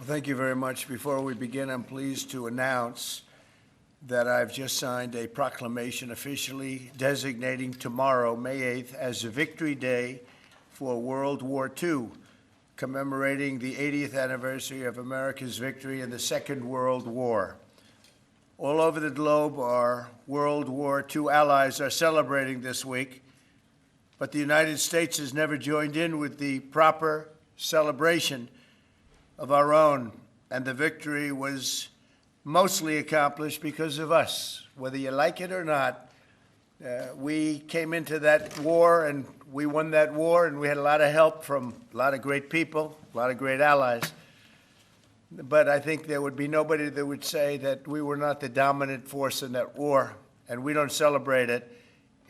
Well, thank you very much. Before we begin, I'm pleased to announce that I've just signed a proclamation officially designating tomorrow, May 8th, as a Victory Day for World War II, commemorating the 80th anniversary of America's victory in the Second World War. All over the globe, our World War II allies are celebrating this week, but the United States has never joined in with the proper celebration of our own, and the victory was mostly accomplished because of us. Whether you like it or not, we came into that war and we won that war, and we had a lot of help from a lot of great people, a lot of great allies. But I think there would be nobody that would say that we were not the dominant force in that war, and we don't celebrate it.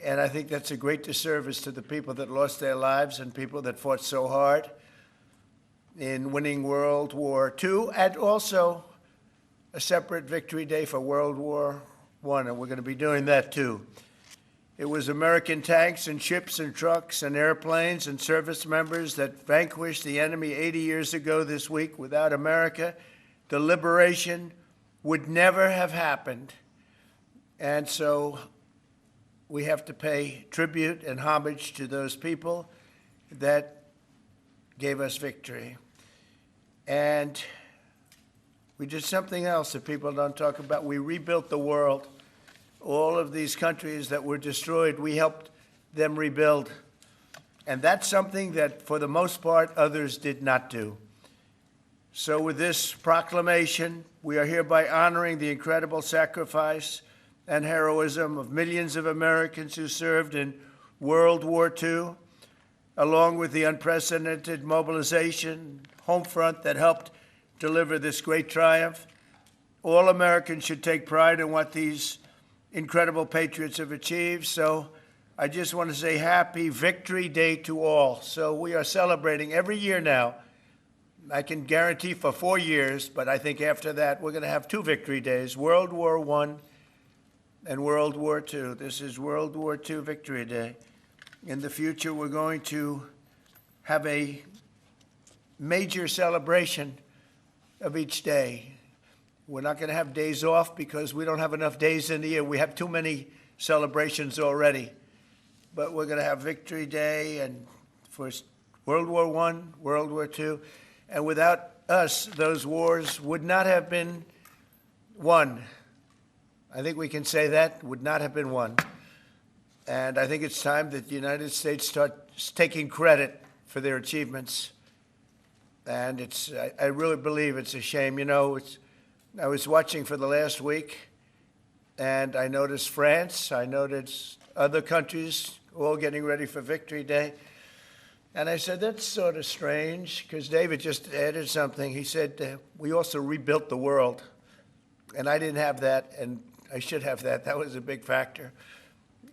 And I think that's a great disservice to the people that lost their lives and people that fought so hard in winning World War II, and also a separate Victory Day for World War I, and we're going to be doing that too. It was American tanks and ships and trucks and airplanes and service members that vanquished the enemy 80 years ago this week. Without America, the liberation would never have happened. And so we have to pay tribute and homage to those people that gave us victory. And we did something else that people don't talk about. We rebuilt the world. All of these countries that were destroyed, we helped them rebuild. And that's something that, for the most part, others did not do. So with this proclamation, we are hereby honoring the incredible sacrifice and heroism of millions of Americans who served in World War II, along with the unprecedented mobilization, home front that helped deliver this great triumph. All Americans should take pride in what these incredible patriots have achieved. So I just want to say happy Victory Day to all. So we are celebrating every year now. I can guarantee for 4 years, but I think after that we're going to have 2 Victory Days, World War I and World War II. This is World War II Victory Day. In the future, we're going to have a major celebration of each day. We're not going to have days off because we don't have enough days in the year. We have too many celebrations already. But we're going to have Victory Day and for World War I, World War II. And without us, those wars would not have been won. I think we can say that, would not have been won. And I think it's time that the United States starts taking credit for their achievements. And I really believe it's a shame. You know, I was watching for the last week, and I noticed France, I noticed other countries all getting ready for Victory Day. And I said, that's sort of strange, because David just added something. He said, we also rebuilt the world. And I didn't have that, and I should have that. That was a big factor.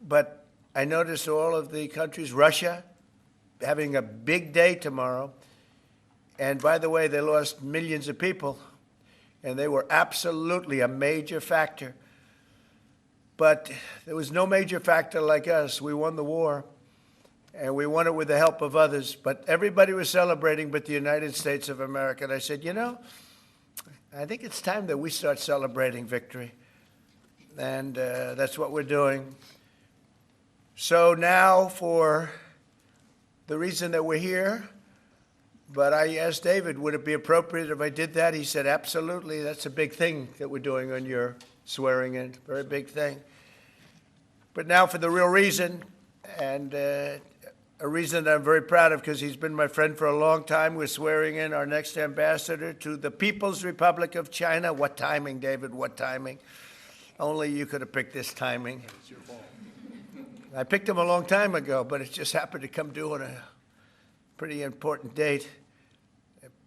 But I noticed all of the countries, Russia, having a big day tomorrow. And by the way, they lost millions of people, and they were absolutely a major factor. But there was no major factor like us. We won the war, and we won it with the help of others. But everybody was celebrating but the United States of America. And I said, you know, I think it's time that we start celebrating victory. And that's what we're doing. So now for the reason that we're here, but I asked David, would it be appropriate if I did that? He said, absolutely. That's a big thing that we're doing on your swearing in, very big thing. But now for the real reason, and a reason that I'm very proud of because he's been my friend for a long time. We're swearing in our next ambassador to the People's Republic of China. What timing, David, what timing? Only you could have picked this timing. It's your fault. I picked him a long time ago, but it just happened to come due on a pretty important date.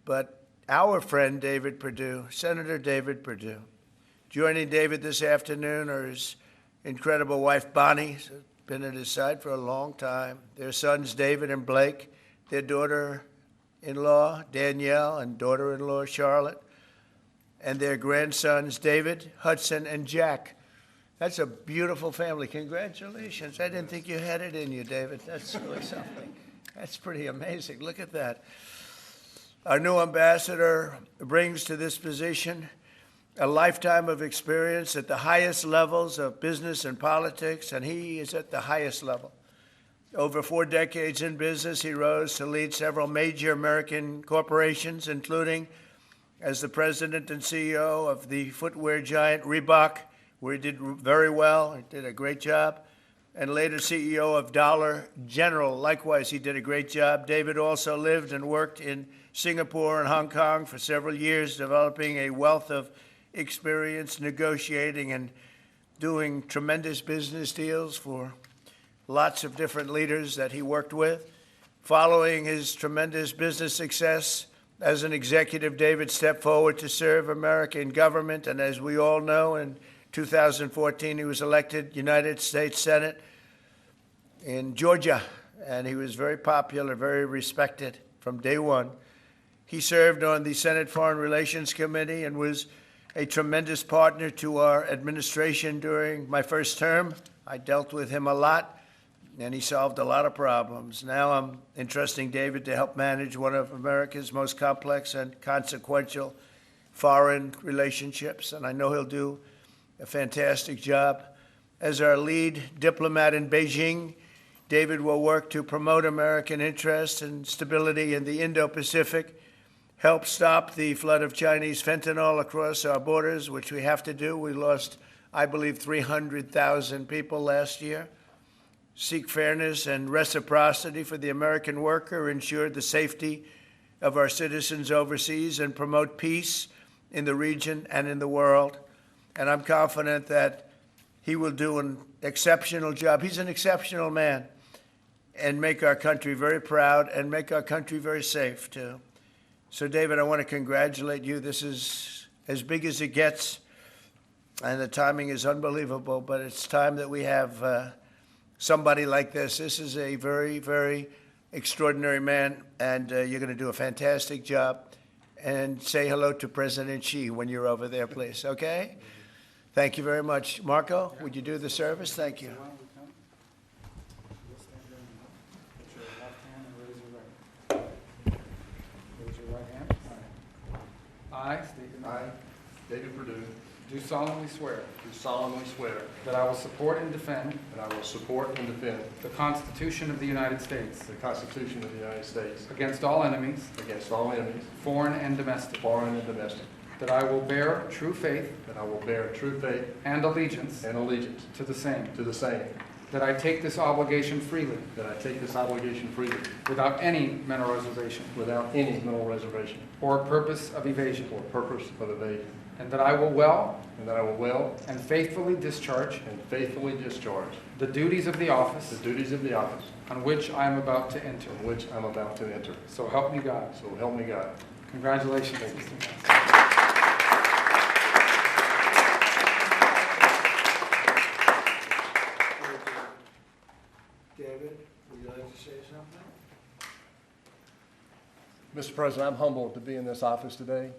But our friend David Perdue, Senator David Perdue, joining David this afternoon are his incredible wife Bonnie, who's been at his side for a long time, their sons David and Blake, their daughter-in-law Danielle and daughter-in-law Charlotte, and their grandsons David, Hudson, and Jack. That's a beautiful family. Congratulations. I didn't think you had it in you, David. That's really something. That's pretty amazing. Look at that. Our new ambassador brings to this position a lifetime of experience at the highest levels of business and politics, and he is at the highest level. Over 4 decades in business, he rose to lead several major American corporations, including as the president and CEO of the footwear giant Reebok, where he did very well. He did a great job. And later CEO of Dollar General. Likewise, he did a great job. David also lived and worked in Singapore and Hong Kong for several years, developing a wealth of experience negotiating and doing tremendous business deals for lots of different leaders that he worked with. Following his tremendous business success as an executive, David stepped forward to serve America in government, and as we all know, in 2014, he was elected United States Senate in Georgia, and he was very popular, very respected from day one. He served on the Senate Foreign Relations Committee and was a tremendous partner to our administration during my first term. I dealt with him a lot, and he solved a lot of problems. Now I'm entrusting David to help manage one of America's most complex and consequential foreign relationships, and I know he'll do a fantastic job. As our lead diplomat in Beijing, David will work to promote American interests and stability in the Indo-Pacific, help stop the flood of Chinese fentanyl across our borders, which we have to do. We lost, I believe, 300,000 people last year. Seek fairness and reciprocity for the American worker, ensure the safety of our citizens overseas, and promote peace in the region and in the world. And I'm confident that he will do an exceptional job. He's an exceptional man, and make our country very proud and make our country very safe, too. So, David, I want to congratulate you. This is as big as it gets, and the timing is unbelievable, but it's time that we have somebody like this. This is a very, very extraordinary man, and you're going to do a fantastic job. And say hello to President Xi when you're over there, please, okay? Thank you very much. Marco, would you do the service? Thank you. I, state your name. I, David Perdue, Do solemnly swear do solemnly swear that I will support and defend that I will support and defend the Constitution of the United States the Constitution of the United States against all enemies, against all enemies, foreign and domestic, foreign and domestic, that I will bear true faith that I will bear true faith and allegiance and allegiance to the same, to the same, that I take this obligation freely that I take this obligation freely without any mental reservation without any mental reservation or purpose of evasion, or purpose of evasion, and that I will well and that I will well and faithfully discharge and faithfully discharge the duties of the office the duties of the office on which I am about to enter. on which I'm about to enter. So help me God. So help me God. Congratulations. Thank you. Mr. Master. David, would you like to say something? Mr. President, I'm humbled to be in this office today.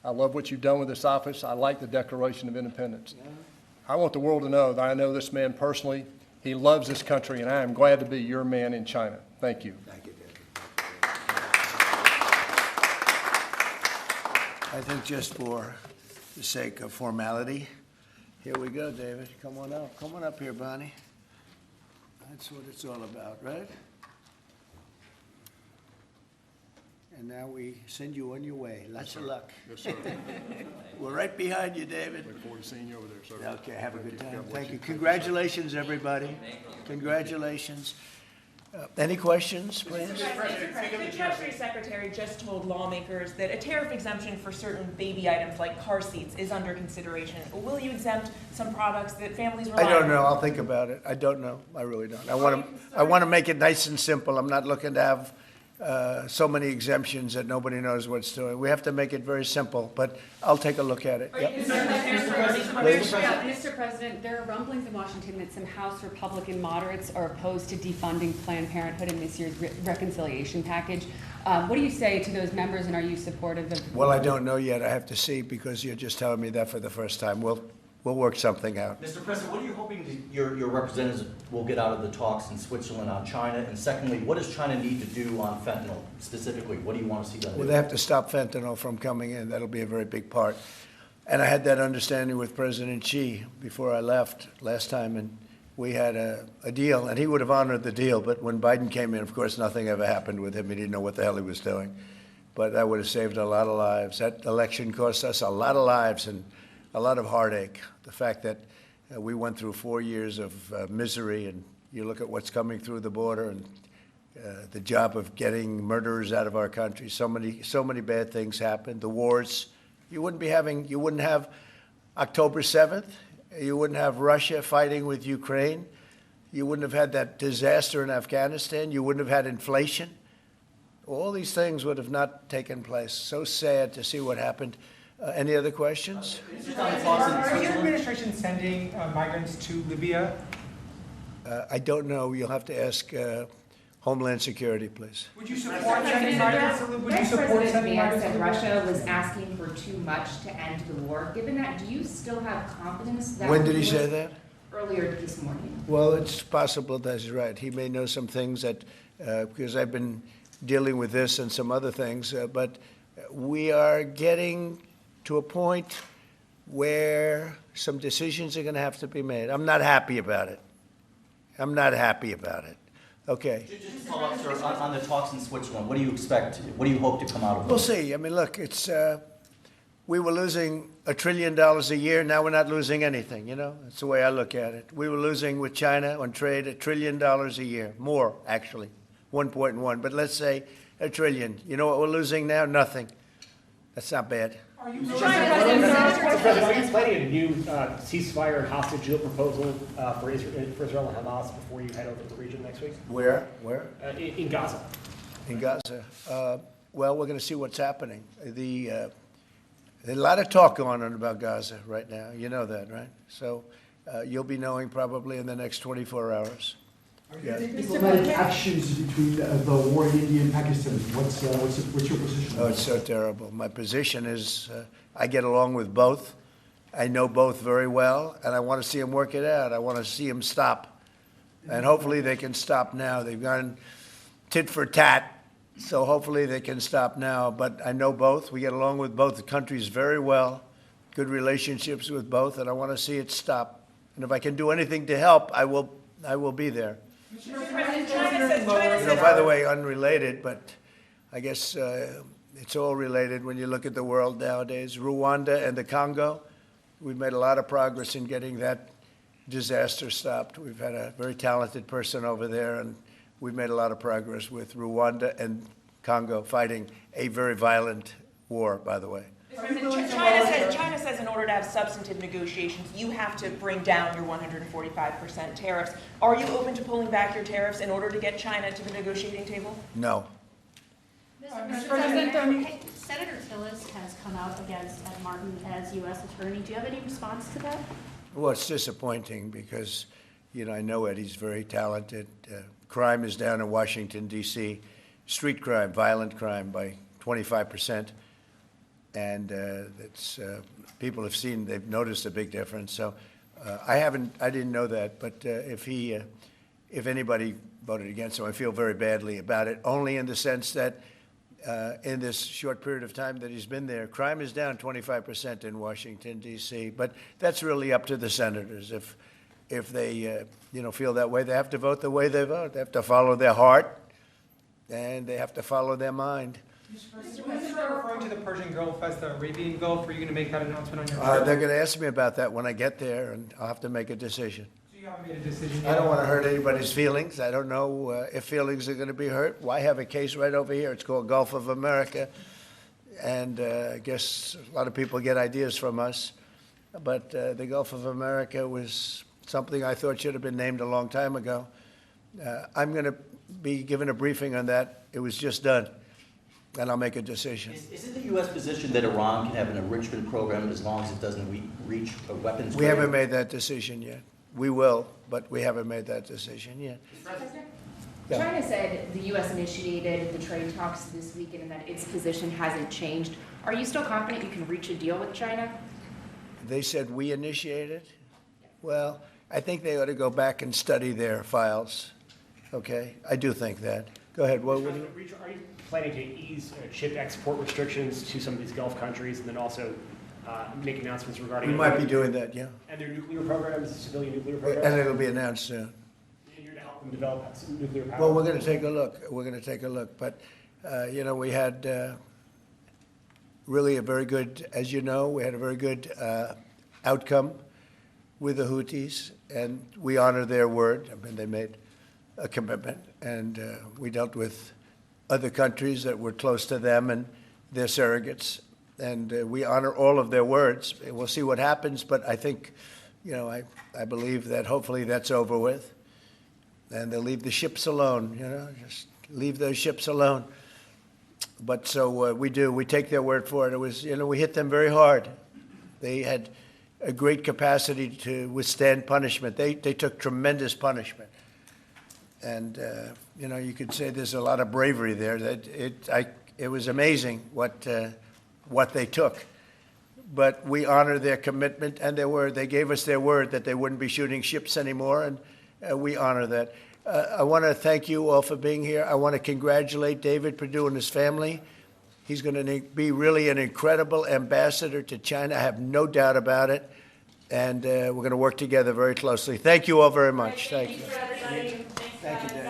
I love what you've done with this office. I like the Declaration of Independence. Yeah. I want the world to know that I know this man personally. He loves this country, and I am glad to be your man in China. Thank you. Thank you, David. I think just for the sake of formality, here we go, David. Come on up. Come on up here, Bonnie. That's what it's all about, right? And now we send you on your way. Lots of luck. Yes, sir. We're right behind you, David. Look forward to seeing you over there, sir. Okay, have a good time. God bless Thank you. you. Congratulations, everybody. Congratulations. Any questions, please? Mr. President, the Treasury Secretary just told lawmakers that a tariff exemption for certain baby items like car seats is under consideration. Will you exempt some products that families rely I on? don't know. I'll think about it. I don't know. I really don't. I want to make it nice and simple. I'm not looking to have so many exemptions that nobody knows what it's doing. We have to make it very simple, but I'll take a look at it. Yep. Mr. President, there are rumblings in Washington that some House Republican moderates are opposed to defunding Planned Parenthood in this year's reconciliation package. What do you say to those members, and are you supportive of? Well, I don't know yet. I have to see, because you're just telling me that for the first time. We'll we'll work something out. Mr. President, what are you hoping your representatives will get out of the talks in Switzerland on China? And secondly, what does China need to do on fentanyl specifically? What do you want to see them do? Well, they have to stop fentanyl from coming in. That'll be a very big part. And I had that understanding with President Xi before I left last time, and we had a deal, and he would have honored the deal. But when Biden came in, of course, nothing ever happened with him. He didn't know what the hell he was doing. But that would have saved a lot of lives. That election cost us a lot of lives and a lot of heartache. The fact that we went through 4 years of misery, and you look at what's coming through the border, and the job of getting murderers out of our country. So many bad things happened. The wars. You wouldn't have October 7th. You wouldn't have Russia fighting with Ukraine. You wouldn't have had that disaster in Afghanistan. You wouldn't have had inflation. All these things would have not taken place. So sad to see what happened. Any other questions? Are your administration sending migrants to Libya? I don't know. You'll have to ask Homeland Security, please. Would you support sending migrants to Libya? Would you support President sending Vance migrants to said Libya? Russia was asking for too much to end the war. Given that, do you still have confidence that... When did he say that? Earlier this morning. Well, it's possible that he's right. He may know some things that, because I've been dealing with this and some other things, but we are getting to a point where some decisions are going to have to be made. I'm not happy about it. Okay. Just to follow up, sir, on the talks in Switzerland, what do you expect? What do you hope to come out of them? We'll see. I mean, look, it's we were losing $1 trillion a year. Now we're not losing anything. You know, that's the way I look at it. We were losing with China on trade $1 trillion a year, more actually, 1.1. But let's say $1 trillion. You know what we're losing now? Nothing. That's not bad. Are you Mr. President, are you planning a new ceasefire and hostage deal proposal for Israel and Hamas before you head over to the region next week? Where? In Gaza. In Gaza. Well, we're going to see what's happening. There's a lot of talk going on about Gaza right now. You know that, right? So you'll be knowing probably in the next 24 hours. Yeah. Diplomatic actions between the war in India and Pakistan. What's your position? Oh, it's so terrible. My position is I get along with both. I know both very well, and I want to see them work it out. I want to see them stop. And hopefully they can stop now. They've gone tit for tat, so hopefully they can stop now. But I know both. We get along with both countries very well, good relationships with both, and I want to see it stop. And if I can do anything to help, I will be there. By the way, unrelated, but I guess it's all related when you look at the world nowadays. Rwanda and the Congo, we've made a lot of progress in getting that disaster stopped. We've had a very talented person over there, and we've made a lot of progress with Rwanda and Congo fighting a very violent war, by the way. China says in order to have substantive negotiations, you have to bring down your 145% tariffs. Are you open to pulling back your tariffs in order to get China to the negotiating table? No. Mr. President, Senator Tillis has come out against Ed Martin as U.S. Attorney. Do you have any response to that? Well, it's disappointing because, you know, I know Eddie's very talented. Crime is down in Washington, D.C. Street crime, violent crime by 25%. And it's people have seen, they've noticed a big difference. So I didn't know that. But if anybody voted against him, I feel very badly about it. Only in the sense that in this short period of time that he's been there, crime is down 25% in Washington D.C. But that's really up to the senators. If they feel that way, they have to vote the way they vote. They have to follow their heart, and they have to follow their mind. Mr. President, referring to the Persian Gulf as the Arabian Gulf, are you going to make that announcement on your They're trip? going to ask me about that when I get there, and I'll have to make a decision. So you haven't made a decision I yet? don't want to hurt anybody's feelings. I don't know if feelings are going to be hurt. Why have a case right over here? It's called Gulf of America, and I guess a lot of people get ideas from us. But the Gulf of America was something I thought should have been named a long time ago. I'm going to be given a briefing on that. It was just done. And I'll make a decision. Is it the U.S. position that Iran can have an enrichment program as long as it doesn't reach a weapons? We haven't made that decision yet. We will, but we haven't made that decision yet. Yeah. China said the U.S. initiated the trade talks this weekend and that its position hasn't changed. Are you still confident you can reach a deal with China? They said we initiated? Well, I think they ought to go back and study their files, okay? I do think that. Go ahead, what would you? Are you planning to ease chip export restrictions to some of these Gulf countries and then also make announcements regarding? We might be doing that, yeah. And their nuclear programs, civilian nuclear And programs? it'll be announced soon. And you're to help them develop some nuclear power? Well, we're going to take a look. We're going to take a look. But, you know, we had really a very good, as you know, we had a very good outcome with the Houthis, and we honor their word. I mean, they made a commitment, and we dealt with other countries that were close to them and their surrogates, and we honor all of their words. We'll see what happens, but I think, you know, I believe that hopefully that's over with, and they'll leave the ships alone, you know, just leave those ships alone. But so we do. We take their word for it. It was, you know, we hit them very hard. They had a great capacity to withstand punishment. They took tremendous punishment. And, you know, you could say there's a lot of bravery there. That it was amazing what they took. But we honor their commitment and their word. They gave us their word that they wouldn't be shooting ships anymore, and we honor that. I want to thank you all for being here. I want to congratulate David Perdue and his family. He's going to be really an incredible ambassador to China. I have no doubt about it. And we're going to work together very closely. Thank you all very much. Thank you. Thanks, everybody. Thank you, David.